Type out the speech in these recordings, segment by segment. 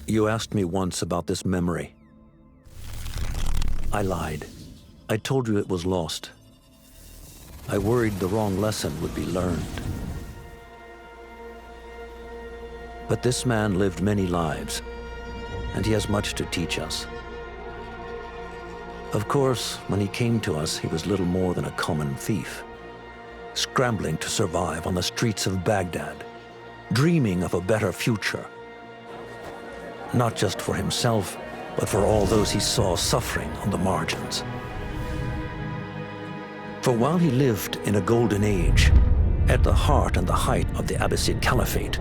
You asked me once about this memory. I lied. I told you it was lost. I worried the wrong lesson would be learned. But this man lived many lives, and he has much to teach us. Of course, when he came to us, he was little more than a common thief, scrambling to survive on the streets of Baghdad, dreaming of a better future. Not just for himself, but for all those he saw suffering on the margins. For while he lived in a golden age, at the heart and the height of the Abbasid Caliphate,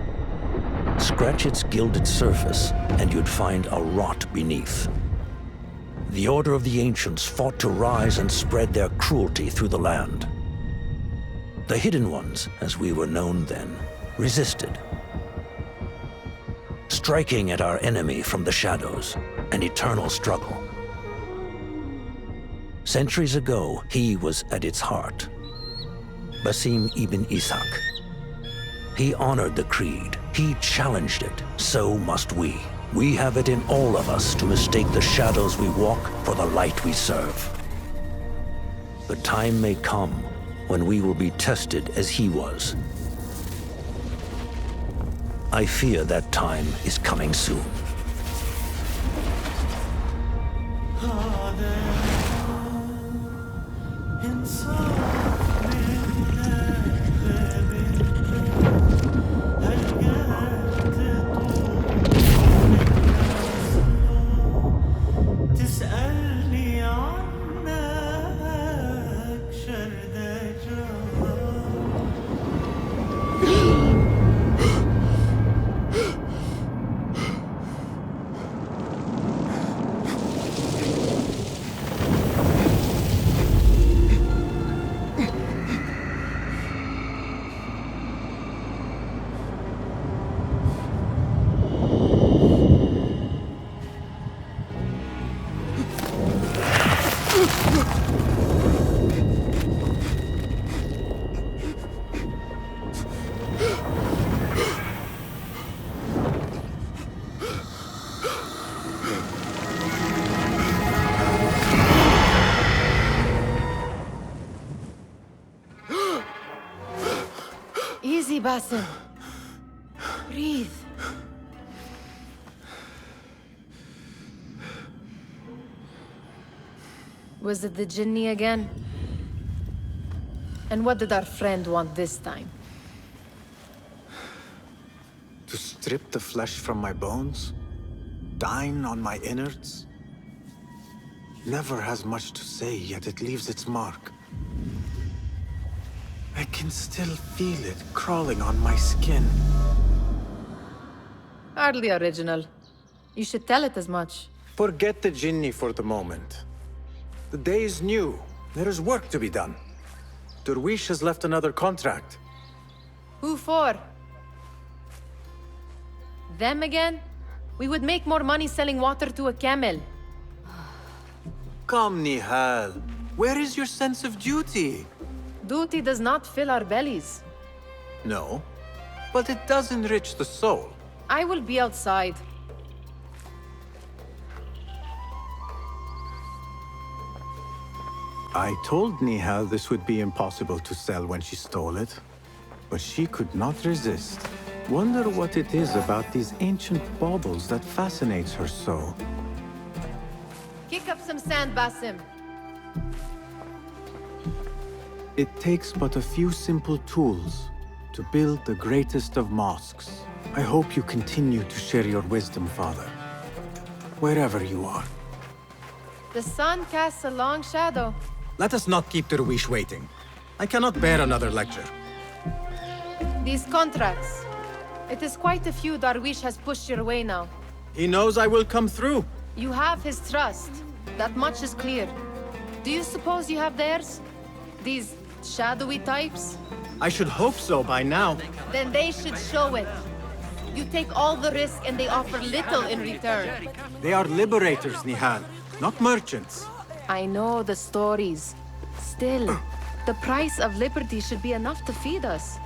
scratch its gilded surface and you'd find a rot beneath. The Order of the Ancients fought to rise and spread their cruelty through the land. The Hidden Ones, as we were known then, resisted, striking at our enemy from the shadows, an eternal struggle. Centuries ago, he was at its heart, Basim ibn Ishaq. He honored the creed, he challenged it, so must we. We have it in all of us to mistake the shadows we walk for the light we serve. The time may come when we will be tested as he was. I fear that time is coming soon. Easy, Basim. Breathe. Was it the Jinni again? And what did our friend want this time? To strip the flesh from my bones? Dine on my innards? Never has much to say, yet it leaves its mark. I can still feel it crawling on my skin. Hardly original. You should tell it as much. Forget the Jinni for the moment. The day is new. There is work to be done. Derwish has left another contract. Who for? Them again? We would make more money selling water to a camel. Come, Nihal. Where is your sense of duty? Duty does not fill our bellies. No, but it does enrich the soul. I will be outside. I told Nihal this would be impossible to sell when she stole it, but she could not resist. Wonder what it is about these ancient baubles that fascinates her so. Kick up some sand, Basim. It takes but a few simple tools to build the greatest of mosques. I hope you continue to share your wisdom, Father, wherever you are. The sun casts a long shadow. Let us not keep Derwish waiting. I cannot bear another lecture. These contracts. It is quite a few Darwish has pushed your way now. He knows I will come through. You have his trust. That much is clear. Do you suppose you have theirs? These shadowy types? I should hope so by now. Then they should show it. You take all the risk and they offer little in return. They are liberators, Nihal, not merchants. I know the stories. Still, the price of liberty should be enough to feed us.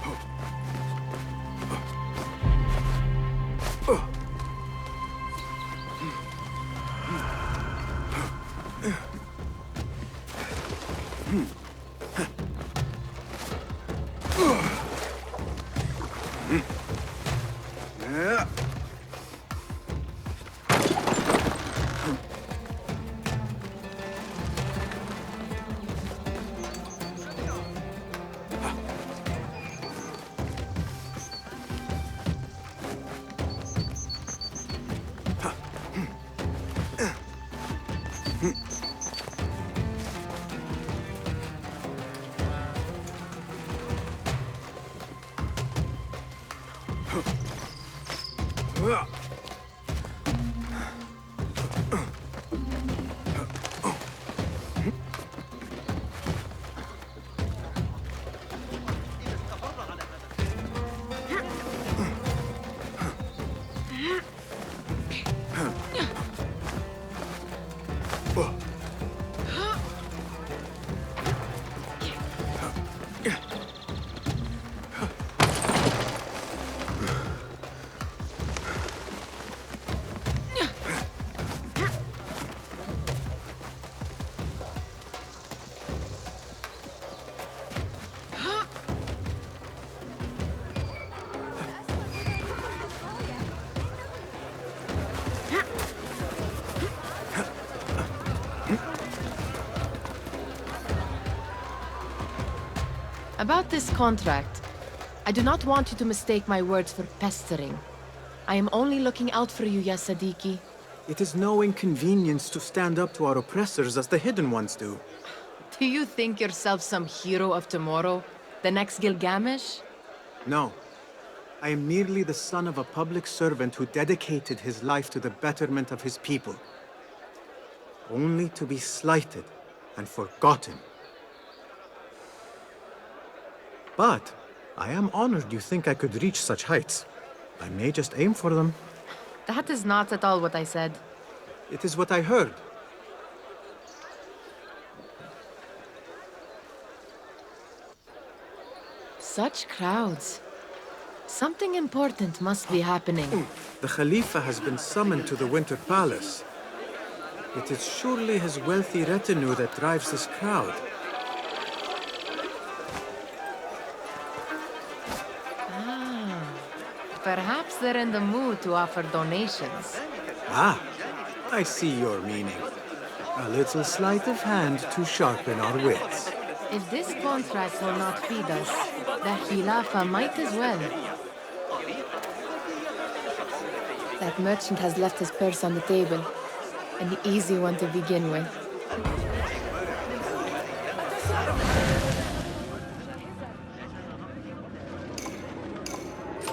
About this contract, I do not want you to mistake my words for pestering. I am only looking out for you, ya Sadiki. It is no inconvenience to stand up to our oppressors as the Hidden Ones do. Do you think yourself some hero of tomorrow? The next Gilgamesh? No. I am merely the son of a public servant who dedicated his life to the betterment of his people. Only to be slighted and forgotten. But I am honored you think I could reach such heights. I may just aim for them. That is not at all what I said. It is what I heard. Such crowds. Something important must be happening. The Khalifa has been summoned to the Winter Palace. It is surely his wealthy retinue that drives this crowd. Perhaps they're in the mood to offer donations. Ah, I see your meaning. A little sleight of hand to sharpen our wits. If this contract will not feed us, the Khilafah might as well. That merchant has left his purse on the table. An easy one to begin with.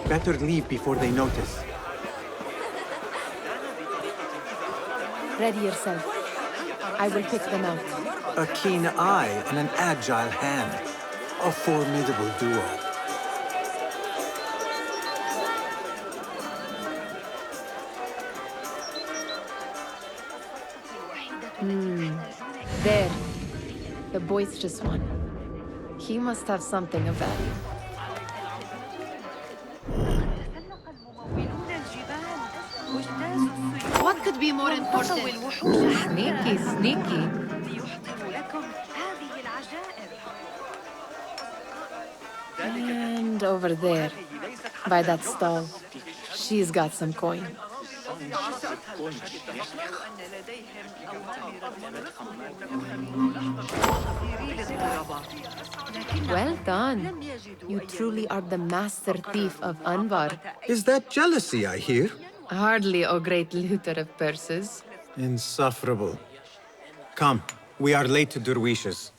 Better leave before they notice. Ready yourself. I will pick them out. A keen eye and an agile hand. A formidable duo. There. The boisterous one. He must have something of value. What could be more important? Sneaky, sneaky. And over there, by that stall, she's got some coin. Well done. You truly are the master thief of Anbar. Is that jealousy I hear? Hardly, O great looter of purses. Insufferable. Come, we are late to Derwishes.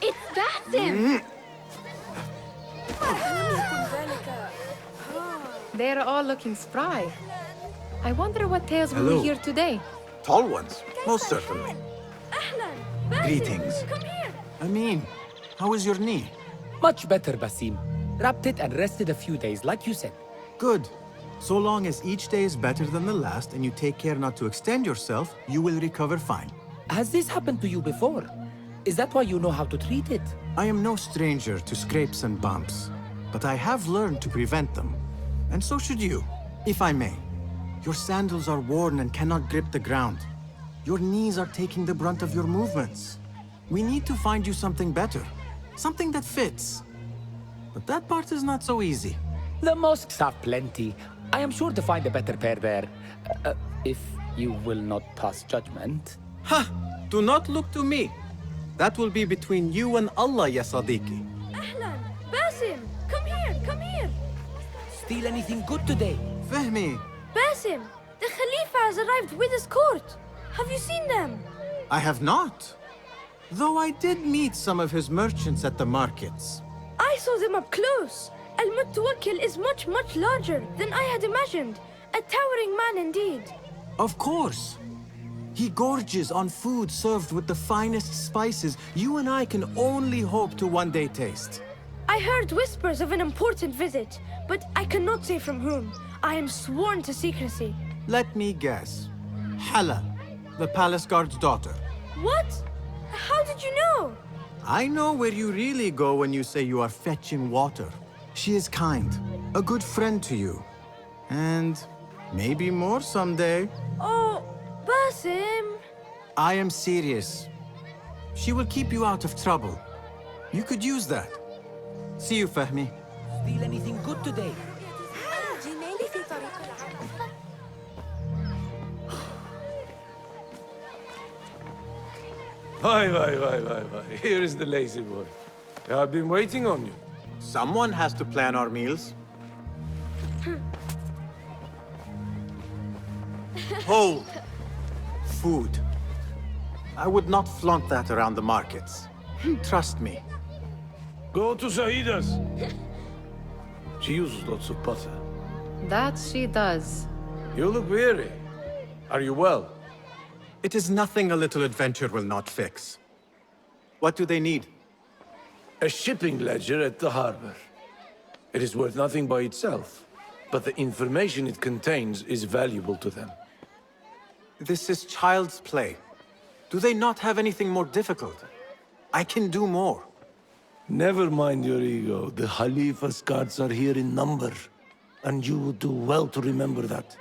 It's Basim! They're all looking spry. I wonder what tales we Hello. will hear today. Tall ones, most certainly. أهلاً. Basim, Greetings. come here. Amin, how is your knee? Much better, Basim. Wrapped it and rested a few days, like you said. Good. So long as each day is better than the last and you take care not to extend yourself, you will recover fine. Has this happened to you before? Is that why you know how to treat it? I am no stranger to scrapes and bumps, but I have learned to prevent them. And so should you, if I may. Your sandals are worn and cannot grip the ground. Your knees are taking the brunt of your movements. We need to find you something better, something that fits. But that part is not so easy. The mosques have plenty. I am sure to find a better pair there. If you will not pass judgment. Ha! Do not look to me. That will be between you and Allah, ya Sadiqi. أهلاً. Basim, come here, come here. Steal anything good today? Fehmi, Basim, the Khalifa has arrived with his court. Have you seen them? I have not. Though I did meet some of his merchants at the markets. I saw them up close. Al-Mutawakkil is much, much larger than I had imagined. A towering man indeed. Of course. He gorges on food served with the finest spices you and I can only hope to one day taste. I heard whispers of an important visit, but I cannot say from whom. I am sworn to secrecy. Let me guess. Hala, the palace guard's daughter. What? How did you know? I know where you really go when you say you are fetching water. She is kind, a good friend to you. And maybe more someday. Oh, Basim. I am serious. She will keep you out of trouble. You could use that. See you, Fahmi. Steal anything good today? Why. Here is the lazy boy. I've been waiting on you. Someone has to plan our meals. Hold. Food. I would not flaunt that around the markets. Trust me. Go to Sahida's. She uses lots of butter. That she does. You look weary. Are you well? It is nothing a little adventure will not fix. What do they need? A shipping ledger at the harbor. It is worth nothing by itself, but the information it contains is valuable to them. This is child's play. Do they not have anything more difficult? I can do more. Never mind your ego. The Khalifa's guards are here in number, and you would do well to remember that.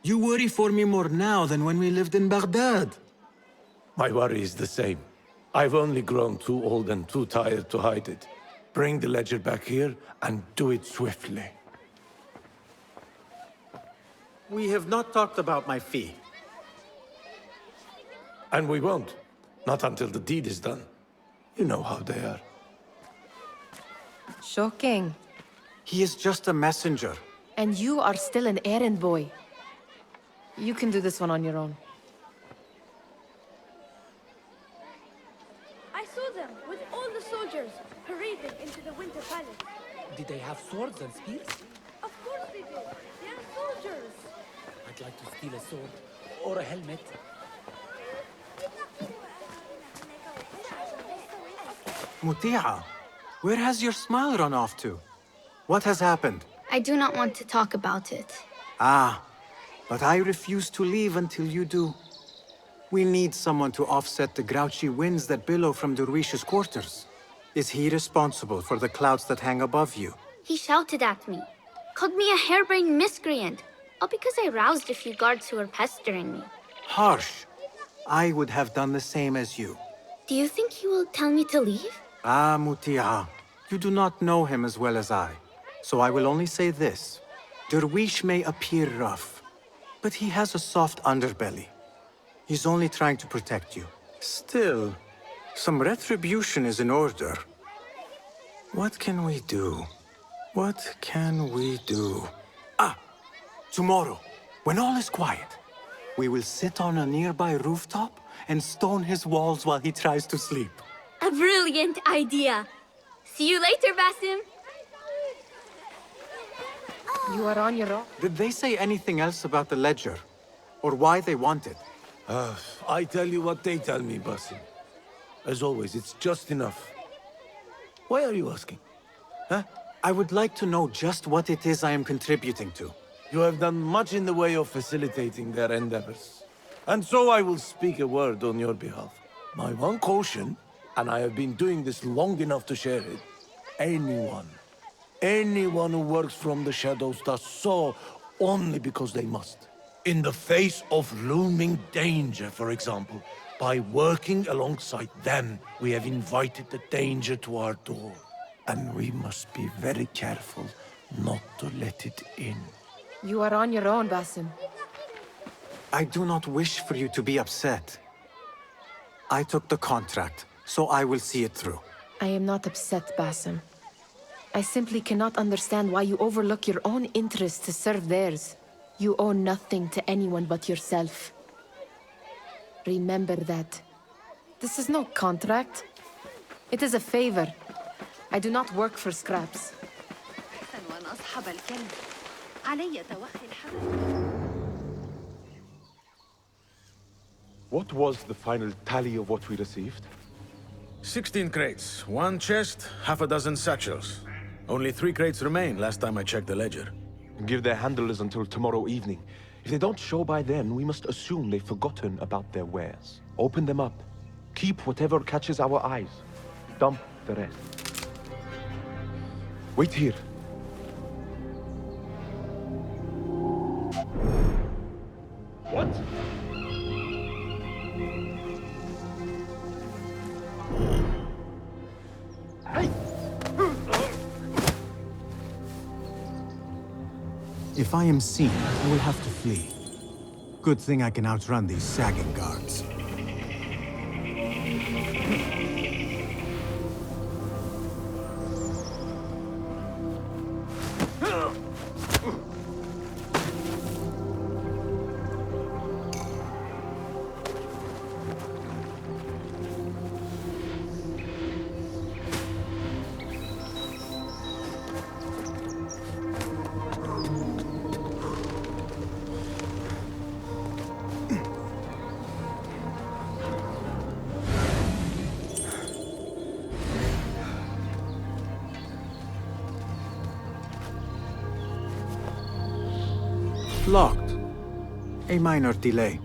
You worry for me more now than when we lived in Baghdad. My worry is the same. I've only grown too old and too tired to hide it. Bring the ledger back here, and do it swiftly. We have not talked about my fee. And we won't. Not until the deed is done. You know how they are. Shocking. He is just a messenger. And you are still an errand boy. You can do this one on your own. I saw them with all the soldiers parading into the Winter Palace. Did they have swords and spears? Of course they did. They are soldiers. I'd like to steal a sword or a helmet. Muti'a, where has your smile run off to? What has happened? I do not want to talk about it. Ah, but I refuse to leave until you do. We need someone to offset the grouchy winds that billow from Derwish's quarters. Is he responsible for the clouds that hang above you? He shouted at me, called me a harebrained miscreant, all because I roused a few guards who were pestering me. Harsh. I would have done the same as you. Do you think he will tell me to leave? Ah, Muti'a, you do not know him as well as I. So I will only say this. Derwish may appear rough, but he has a soft underbelly. He's only trying to protect you. Still, some retribution is in order. What can we do? What can we do? Ah! Tomorrow, when all is quiet, we will sit on a nearby rooftop and stone his walls while he tries to sleep. A brilliant idea. See you later, Basim. You are on your own. Did they say anything else about the ledger? Or why they want it? I tell you what they tell me, Basim. As always, it's just enough. Why are you asking? Huh? I would like to know just what it is I am contributing to. You have done much in the way of facilitating their endeavors. And so I will speak a word on your behalf. My one caution, and I have been doing this long enough to share it, anyone who works from the shadows does so only because they must. In the face of looming danger, for example, by working alongside them, we have invited the danger to our door. And we must be very careful not to let it in. You are on your own, Basim. I do not wish for you to be upset. I took the contract, so I will see it through. I am not upset, Basim. I simply cannot understand why you overlook your own interests to serve theirs. You owe nothing to anyone but yourself. Remember that. This is no contract. It is a favor. I do not work for scraps. What was the final tally of what we received? 16 crates, 1 chest, half a dozen satchels. Only 3 crates remain last time I checked the ledger. Give their handlers until tomorrow evening. If they don't show by then, we must assume they've forgotten about their wares. Open them up. Keep whatever catches our eyes. Dump the rest. Wait here. What? If I am seen, I will have to flee. Good thing I can outrun these sagging guards. Locked. A minor delay.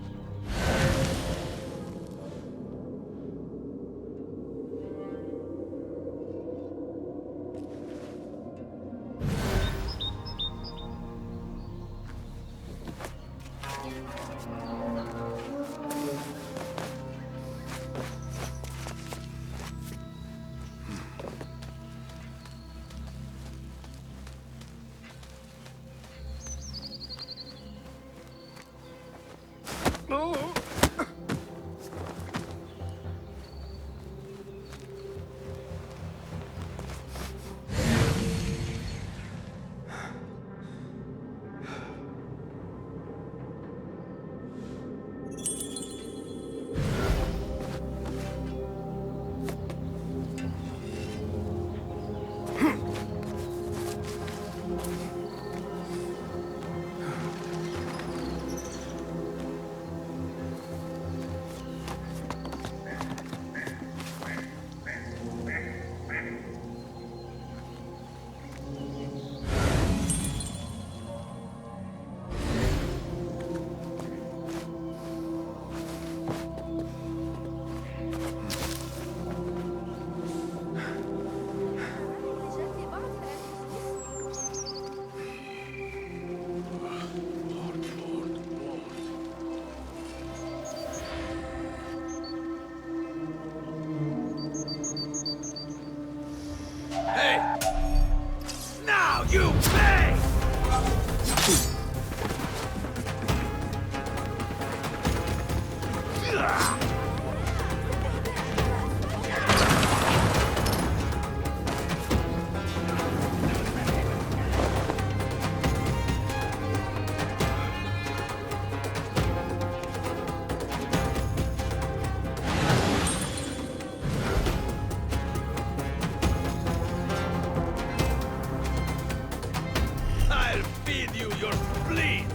your spleen!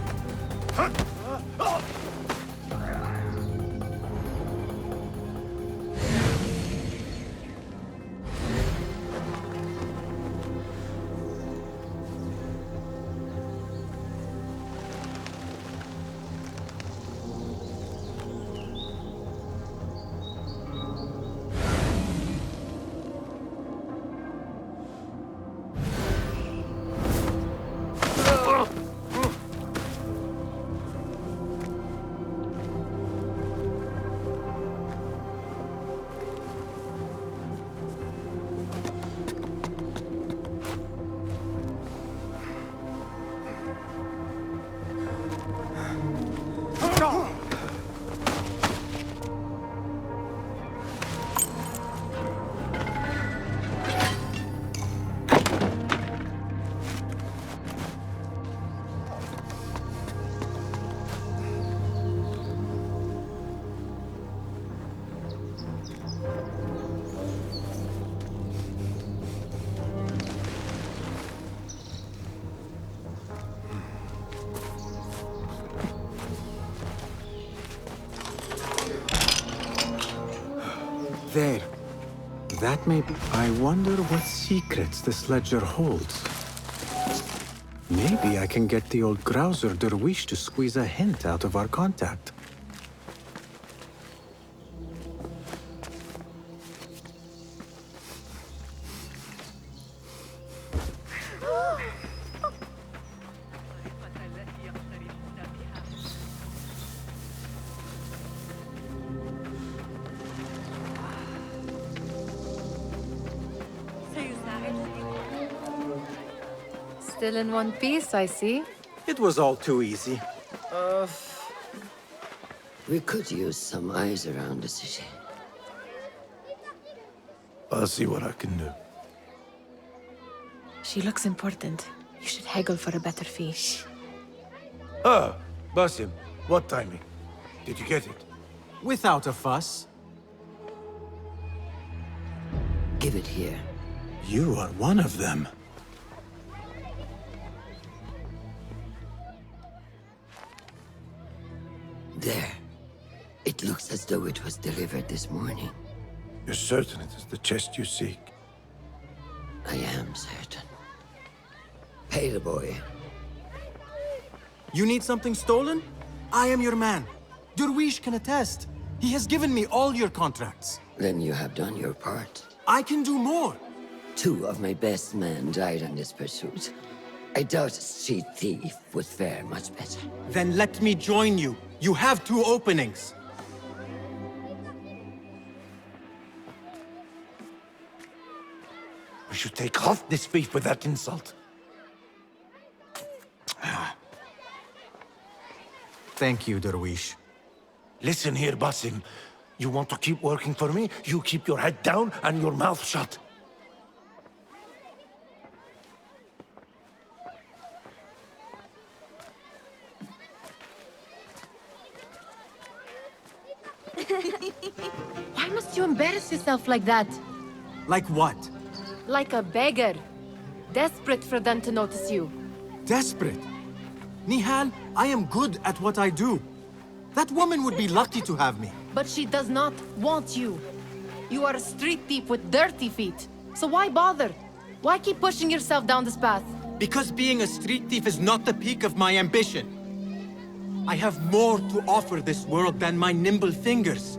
There. That may be... I wonder what secrets this ledger holds. Maybe I can get the old grouser Derwish to squeeze a hint out of our contact. Still in one piece, I see. It was all too easy. We could use some eyes around the city. I'll see what I can do. She looks important. You should haggle for a better fee. Ah, Basim, what timing? Did you get it? Without a fuss. Give it here. You are one of them. There. It looks as though it was delivered this morning. You're certain it is the chest you seek? I am certain. Pay the boy. You need something stolen? I am your man. Derwish can attest. He has given me all your contracts. Then you have done your part. I can do more. 2 of my best men died in this pursuit. I doubt a street thief would fare much better. Then let me join you. You have 2 openings. We should take half this beef with that insult. Thank you, Derwish. Listen here, Basim. You want to keep working for me? You keep your head down and your mouth shut. Why must you embarrass yourself like that? Like what? Like a beggar. Desperate for them to notice you. Desperate? Nihal, I am good at what I do. That woman would be lucky to have me. But she does not want you. You are a street thief with dirty feet. So why bother? Why keep pushing yourself down this path? Because being a street thief is not the peak of my ambition. I have more to offer this world than my nimble fingers.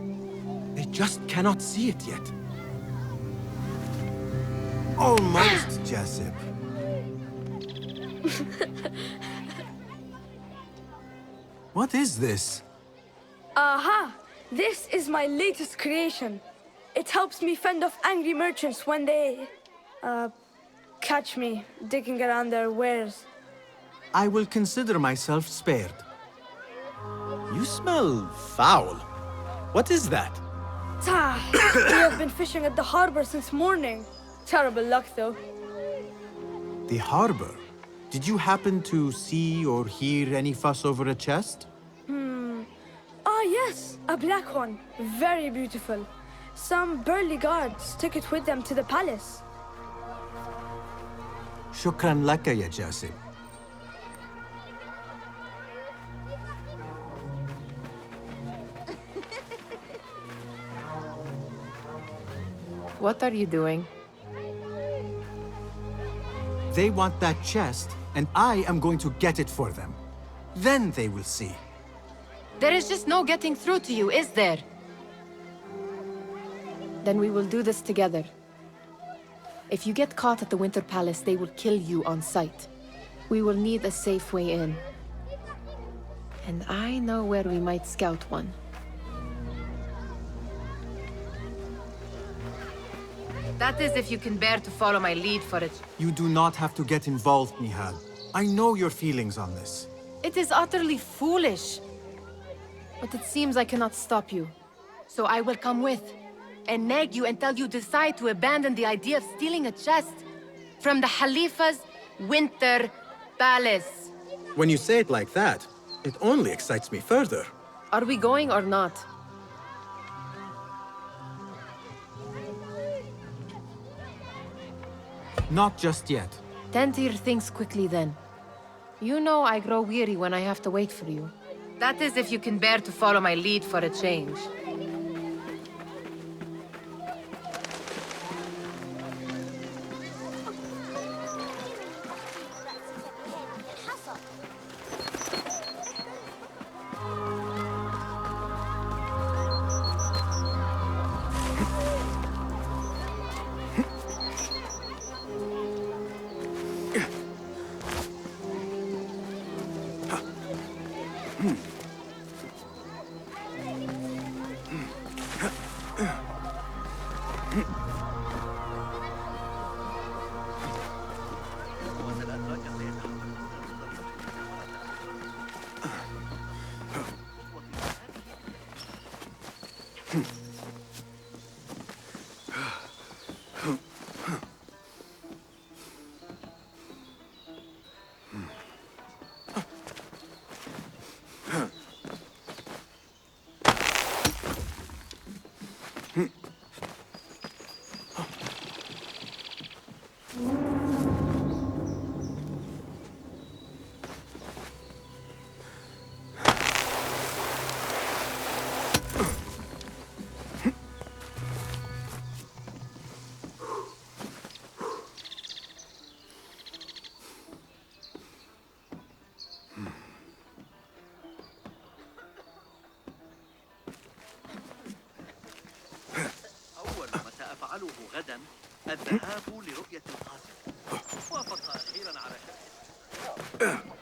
They just cannot see it yet. Almost, Jessup. What is this? Aha! This is my latest creation. It helps me fend off angry merchants when they... catch me digging around their wares. I will consider myself spared. You smell foul. What is that? We have been fishing at the harbor since morning. Terrible luck, though. The harbor? Did you happen to see or hear any fuss over a chest? Ah, yes, a black one. Very beautiful. Some burly guards took it with them to the palace. Shukran laka, ya Jassim. What are you doing? They want that chest, and I am going to get it for them. Then they will see. There is just no getting through to you, is there? Then we will do this together. If you get caught at the Winter Palace, they will kill you on sight. We will need a safe way in. And I know where we might scout one. That is if you can bear to follow my lead for it. You do not have to get involved, Nihal. I know your feelings on this. It is utterly foolish. But it seems I cannot stop you. So I will come with, and nag you until you decide to abandon the idea of stealing a chest from the Khalifa's Winter Palace. When you say it like that, it only excites me further. Are we going or not? Not just yet. Tend to your things quickly then. You know I grow weary when I have to wait for you. That is if you can bear to follow my lead for a change. غدا الذهاب لرؤية القاصر. وافق أخيرا على شرح